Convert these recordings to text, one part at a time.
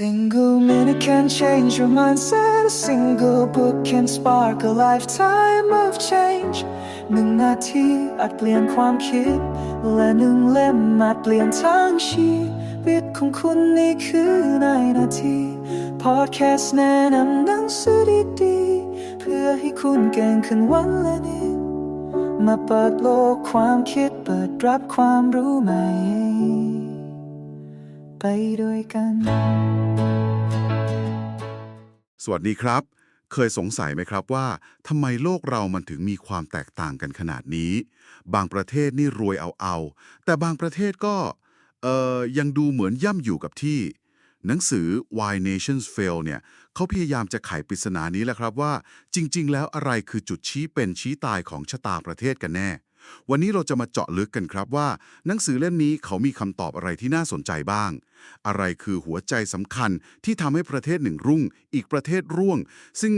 Single minute can change your mindset. A single book can spark a lifetime of change. 1 นาทีอาจเปลี่ยนความคิดและ1 เล่มอาจเปลี่ยนทั้งชีวิตของคุณนี่คือในนาที Podcast แนะนำหนังสือดีๆเพื่อให้คุณเก่งขึ้นวันละนิดมาเปิดโลกความคิดเปิดรับความรู้ใหม่ไปด้วยกัน สวัสดีครับ เคยสงสัยไหมครับว่าทำไมโลกเรามันถึงมีความแตกต่างกันขนาดนี้ บางประเทศนี่รวยเอาแต่บางประเทศก็ยังดูเหมือนย่ำอยู่กับที่ หนังสือ Why Nations Fail เนี่ยเขาพยายามจะไขปริศนานี้แหละครับว่าจริงๆแล้วอะไรคือจุดชี้เป็นชี้ตายของชะตาประเทศกันแน่ วันนี้เราจะมาเจาะลึกกันครับว่าหนังสือเล่มนี้เขามีคำตอบอะไรที่น่าสนใจบ้าง อะไรคือหัวใจสำคัญที่ทำให้ประเทศหนึ่งรุ่งอีกประเทศร่วง ซึ่ง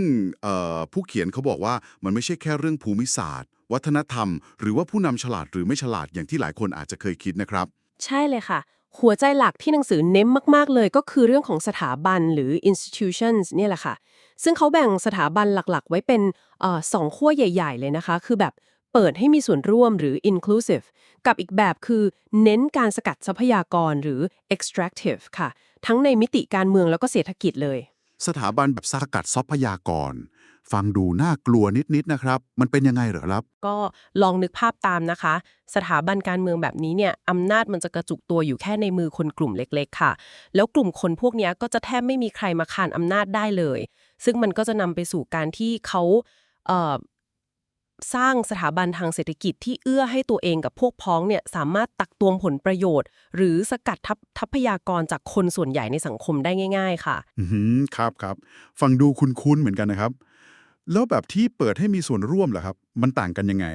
ผู้เขียนเขาบอกว่ามันไม่ใช่แค่เรื่องภูมิศาสตร์ วัฒนธรรม หรือว่าผู้นำฉลาดหรือไม่ฉลาดอย่างที่หลายคนอาจจะเคยคิดนะครับ ใช่เลยค่ะ หัวใจหลักที่หนังสือเน้นมากๆเลยก็คือเรื่องของสถาบันหรือ institutions เนี่ยแหละค่ะ ซึ่งเขาแบ่งสถาบันหลักๆไว้เป็น2 ขั้วใหญ่ๆเลยนะคะ คือแบบเปิดให้มีส่วนร่วมหรือ inclusive กับอีกแบบคือเน้นการสกัดทรัพยากรหรือ extractive ค่ะ ทั้งในมิติการเมืองแล้วก็เศรษฐกิจเลย สถาบันแบบสกัดทรัพยากร ฟังดูน่ากลัวนิดๆนะครับ มันเป็นยังไงเหรอครับ ก็ลองนึกภาพตามนะคะ สถาบันการเมืองแบบนี้เนี่ยอำนาจมันจะกระจุกตัวอยู่แค่ในมือคนกลุ่มเล็กๆค่ะ แล้วกลุ่มคนพวกเนี้ยก็จะแทบไม่มีใครมาขานอำนาจได้เลย ซึ่งมันก็จะนำไปสู่การที่เขาเอ่อสร้างสถาบันทางเศรษฐกิจที่เอื้อให้ตัวเองกับพวกพ้องเนี่ยสามารถตักตวงผลประโยชน์ หรือสกัดทรัพยากรจากคนส่วนใหญ่ในสังคมได้ง่ายๆค่ะ ครับฟังดูคุ้นๆเหมือนกันนะครับ แล้วแบบที่เปิดให้มีส่วนร่วมเหรอครับ มันต่างกันยังไง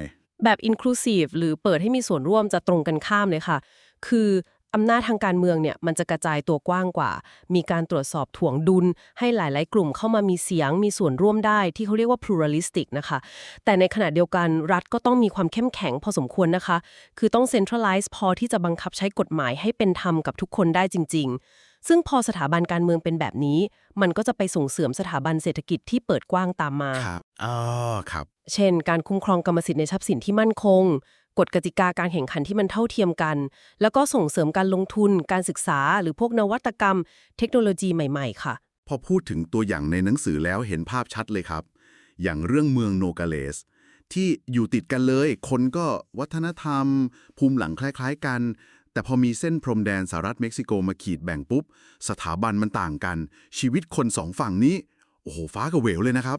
แบบ inclusive หรือเปิดให้มีส่วนร่วมจะตรงกันข้ามเลยค่ะ คืออำนาจทางการเมืองเนี่ยมันจะกระจายตัวกว้างกว่า มีการตรวจสอบถ่วงดุลให้หลายๆ กลุ่มเข้ามามีเสียงมีส่วนร่วมได้ที่เขาเรียกว่า pluralistic นะคะ แต่ในขณะเดียวกันรัฐก็ต้องมีความเข้มแข็งพอสมควรนะคะ คือต้อง centralize พอที่จะบังคับใช้กฎหมายให้เป็นธรรมกับทุกคนได้จริงๆ ซึ่งพอสถาบันการเมืองเป็นแบบนี้ มันก็จะไปส่งเสริมสถาบันเศรษฐกิจที่เปิดกว้างตามมา ครับครับ เช่น การคุ้มครองกรรมสิทธิ์ในทรัพย์สินที่มั่นคง กฎกติกาการแข่งขันที่มันเท่าเทียมกัน แล้วก็ส่งเสริมการลงทุน การศึกษา หรือพวกนวัตกรรม เทคโนโลยีใหม่ๆ ค่ะ พอพูดถึงตัวอย่างในหนังสือแล้วเห็นภาพชัดเลยครับ อย่างเรื่องเมืองโนกาเลสที่อยู่ติดกันเลย คนก็วัฒนธรรม ภูมิหลังคล้ายๆกัน แต่พอมีเส้นพรมแดนสหรัฐเม็กซิโกมาขีดแบ่งปุ๊บ สถาบันมันต่างกัน ชีวิตคนสองฝั่งนี้ โอ้โห ฟ้ากับเหวเลยนะครับ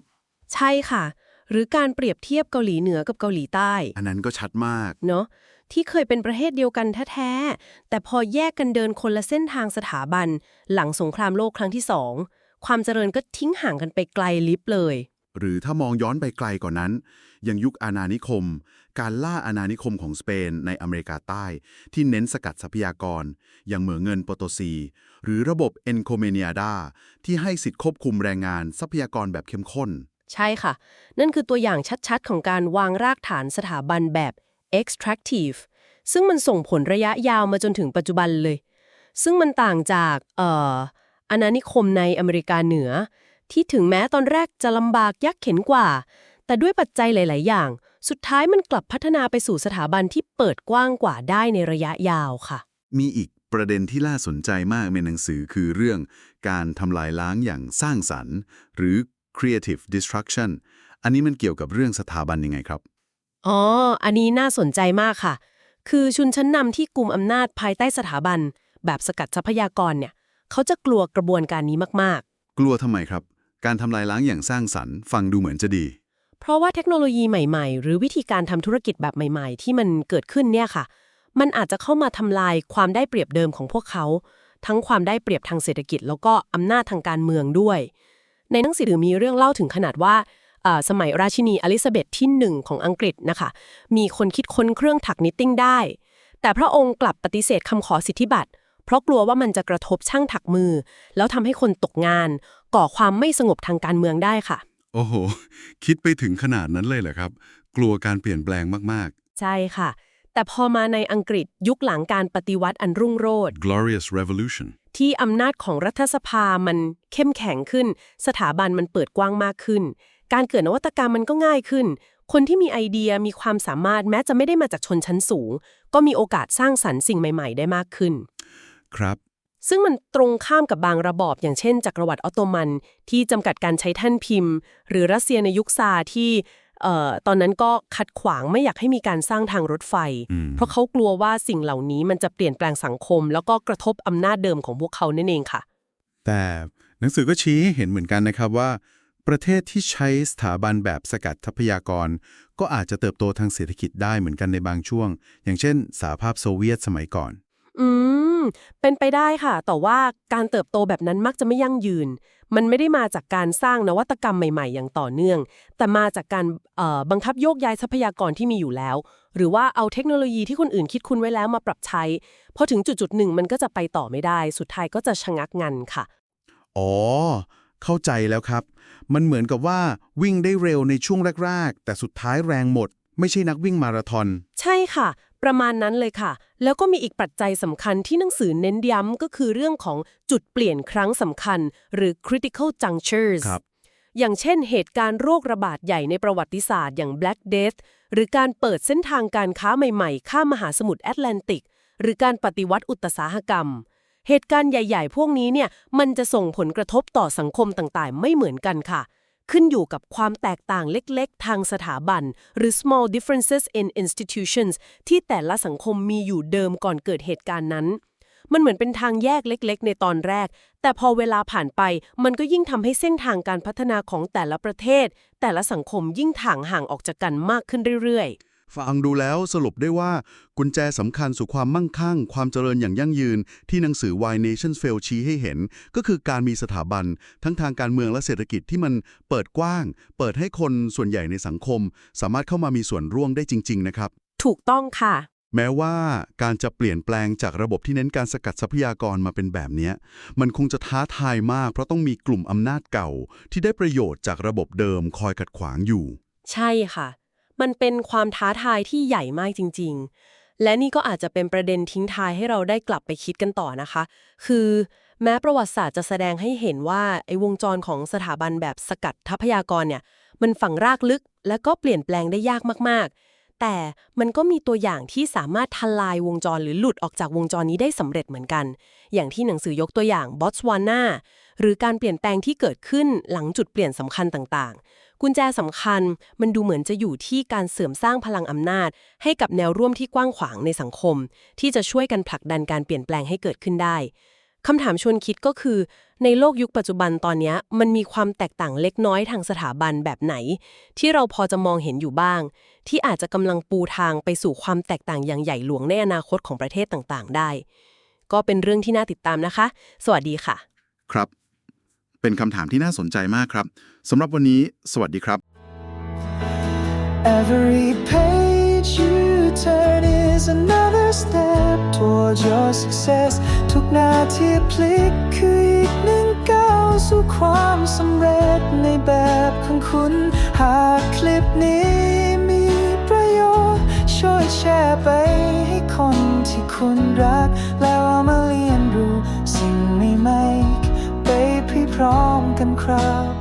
ใช่ค่ะ หรือการเปรียบเทียบเกาหลีเหนือกับเกาหลีใต้ อันนั้นก็ชัดมาก เนาะที่เคยเป็นประเทศเดียวกันแท้ๆ แต่พอแยกกันเดินคนละเส้นทางสถาบัน หลังสงครามโลกครั้งที่ 2 ความเจริญก็ทิ้งห่างกันไปไกลลิบเลย หรือถ้ามองย้อนไปไกลกว่านนั้น อย่างยุคอาณานิคม การล่าอาณานิคมของสเปนในอเมริกาใต้ ที่เน้นสกัดทรัพยากร อย่างเหมืองเงินโปโตซี หรือระบบเอนโคเมเนียดาที่ให้สิทธิควบคุมแรงงานทรัพยากรแบบเข้มข้น ใช่ค่ะ นั่นคือตัวอย่างชัดๆ ของการวางรากฐานสถาบันแบบ extractive ซึ่งมันส่งผลระยะยาวมาจนถึงปัจจุบันเลย ซึ่งมันต่างจากอาณานิคมในอเมริกาเหนือ ที่ถึงแม้ตอนแรกจะลำบากยากเข็ญกว่า แต่ด้วยปัจจัยหลายๆ อย่าง สุดท้ายมันกลับพัฒนาไปสู่สถาบันที่เปิดกว้างกว่าได้ในระยะยาวค่ะ มีอีกประเด็นที่น่าสนใจมากในหนังสือคือเรื่องการทำลายล้างอย่างสร้างสรรค์ หรือ creative destruction อันนี้มันเกี่ยวกับเรื่องสถาบันยังไงครับ อ๋อ อันนี้น่าสนใจมากค่ะ คือชนชั้นนำที่กุมอำนาจภายใต้สถาบันแบบสกัดทรัพยากรเนี่ย เขาจะกลัวกระบวนการนี้มากๆ กลัวทำไมครับ การทำลายล้างอย่างสร้างสรรค์ฟังดูเหมือนจะดี เพราะว่าเทคโนโลยีใหม่ๆ หรือวิธีการทำธุรกิจแบบใหม่ๆ ที่มันเกิดขึ้นเนี่ยค่ะ มันอาจจะเข้ามาทำลายความได้เปรียบเดิมของพวกเขา ทั้งความได้เปรียบทางเศรษฐกิจแล้วก็อำนาจทางการเมืองด้วย ในหนังสือมีเรื่องเล่าถึงขนาดว่าสมัยราชินีอลิซาเบธที่1ของอังกฤษนะคะมีคนคิดค้นเครื่องถักนิตติ้งได้ แต่พระองค์กลับปฏิเสธคำขอสิทธิบัตรเพราะกลัวว่ามันจะกระทบช่างถักมือ แล้วทำให้คนตกงาน ก่อความไม่สงบทางการเมืองได้ค่ะ โอ้โห คิดไปถึงขนาดนั้นเลยเหรอครับ กลัวการเปลี่ยนแปลงมาก ใช่ค่ะ แต่พอมาในอังกฤษยุคหลังการปฏิวัติอันรุ่งโรจน์ Glorious Revolution ที่อำนาจของรัฐสภามันเข้มแข็งขึ้นสถาบันมันเปิดกว้างมากขึ้นการเกิดนวัตกรรมมันก็ง่ายขึ้นคนที่มีไอเดียมีความสามารถแม้จะไม่ได้มาจากชนชั้นสูงก็มีโอกาสสร้างสรรค์สิ่งใหม่ๆได้มากขึ้นครับซึ่งมันตรงข้ามกับบางระบอบอย่างเช่นจักรวรรดิออตโตมันที่จำกัดการใช้แท่นพิมพ์หรือรัสเซียในยุคซาร์ที่ตอนนั้นก็ขัดขวางไม่อยากให้มีการสร้างทางรถไฟเพราะเขากลัวว่าสิ่งเหล่านี้มันจะเปลี่ยนแปลงสังคมแล้วก็กระทบอำนาจเดิมของพวกเขานั่นเองค่ะแต่หนังสือก็ชี้ให้เห็นเหมือนกันนะครับว่าประเทศที่ใช้สถาบันแบบสกัดทรัพยากรก็อาจจะเติบโตทางเศรษฐกิจได้เหมือนกันในบางช่วงอย่างเช่นสหภาพโซเวียตสมัยก่อนเป็นไปได้ค่ะแต่ว่าการเติบโตแบบนั้นมักจะไม่ยั่งยืนมันไม่ได้มาจากการสร้างนวัตกรรมใหม่ๆอย่างต่อเนื่องแต่มาจากการบังคับโยกย้ายทรัพยากรที่มีอยู่แล้วหรือว่าเอาเทคโนโลยีที่คนอื่นคิดค้นไว้แล้วมาปรับใช้พอถึงจุดๆหนึ่งมันก็จะไปต่อไม่ได้สุดท้ายก็จะชะงักงันค่ะอ๋อเข้าใจแล้วครับมันเหมือนกับว่าวิ่งได้เร็วในช่วงแรกๆแต่สุดท้ายแรงหมดไม่ใช่นักวิ่งมาราธอนใช่ค่ะประมาณนั้นเลยค่ะแล้วก็มีอีกปัจจัยสำคัญที่หนังสือเน้นย้ำก็คือเรื่องของจุดเปลี่ยนครั้งสำคัญหรือ critical junctures อย่างเช่นเหตุการณ์โรคระบาดใหญ่ในประวัติศาสตร์อย่าง Black Death หรือการเปิดเส้นทางการค้าใหม่ๆข้ามมหาสมุทรแอตแลนติกหรือการปฏิวัติอุตสาหกรรมเหตุการณ์ใหญ่ๆพวกนี้เนี่ยมันจะส่งผลกระทบต่อสังคมต่างๆไม่เหมือนกันค่ะขึ้นอยู่กับความแตกต่างเล็กๆทางสถาบันหรือ small differences in institutions ที่แต่ละสังคมมีอยู่เดิมก่อนเกิดเหตุการณ์นั้นมันเหมือนเป็นทางแยกเล็กๆในตอนแรกแต่พอเวลาผ่านไปมันก็ยิ่งทำให้เส้นทางการพัฒนาของแต่ละประเทศแต่ละสังคมยิ่งถ่างห่างออกจากกันมากขึ้นเรื่อยๆฟังดูแล้วสรุปได้ว่ากุญแจสำคัญสู่ความมั่งคั่งความเจริญอย่างยั่งยืนที่หนังสือ Why Nations Fail ชี้ให้เห็นก็คือการมีสถาบันทั้งทางการเมืองและเศรษฐกิจที่มันเปิดกว้างเปิดให้คนส่วนใหญ่ในสังคมสามารถเข้ามามีส่วนร่วมได้จริงๆนะครับถูกต้องค่ะแม้ว่าการจะเปลี่ยนแปลงจากระบบที่เน้นการสกัดทรัพยากรมาเป็นแบบนี้มันคงจะท้าทายมากเพราะต้องมีกลุ่มอำนาจเก่าที่ได้ประโยชน์จากระบบเดิมคอยขัดขวางอยู่ใช่ค่ะมันเป็นความท้าทายที่ใหญ่มากจริงๆและนี่ก็อาจจะเป็นประเด็นทิ้งท้ายให้เราได้กลับไปคิดกันต่อนะคะคือแม้ประวัติศาสตร์จะแสดงให้เห็นว่าไอ้วงจรของสถาบันแบบสกัดทรัพยากรเนี่ยมันฝังรากลึกและก็เปลี่ยนแปลงได้ยากมากๆแต่มันก็มีตัวอย่างที่สามารถทลายวงจรหรือหลุดออกจากวงจรนี้ได้สำเร็จเหมือนกันอย่างที่หนังสือยกตัวอย่างบอตสวานาหรือการเปลี่ยนแปลงที่เกิดขึ้นหลังจุดเปลี่ยนสำคัญต่างๆกุญแจสำคัญมันดูเหมือนจะอยู่ที่การเสริมสร้างพลังอำนาจให้กับแนวร่วมที่กว้างขวางในสังคมที่จะช่วยกันผลักดันการเปลี่ยนแปลงให้เกิดขึ้นได้คำถามชวนคิดก็คือในโลกยุคปัจจุบันตอนนี้มันมีความแตกต่างเล็กน้อยทางสถาบันแบบไหนที่เราพอจะมองเห็นอยู่บ้างที่อาจจะกำลังปูทางไปสู่ความแตกต่างอย่างใหญ่หลวงในอนาคตของประเทศต่างๆได้ก็เป็นเรื่องที่น่าติดตามนะคะสวัสดีค่ะครับเป็นคำถามที่น่าสนใจมากครับสำหรับวันนี้สวัสดีครับ Every page you turn is another step towards your success ทุกนาทีพลิกคืออีกหนึ่งก้าวสู่ความสำเร็จในแบบของคุณหากคลิปนี้มีประโยชน์ช่วยแชร์ไปให้คนที่คุณรักแล้วเอามาเรียนรู้สิ่งใหม่ๆไปพร้อมกันครับ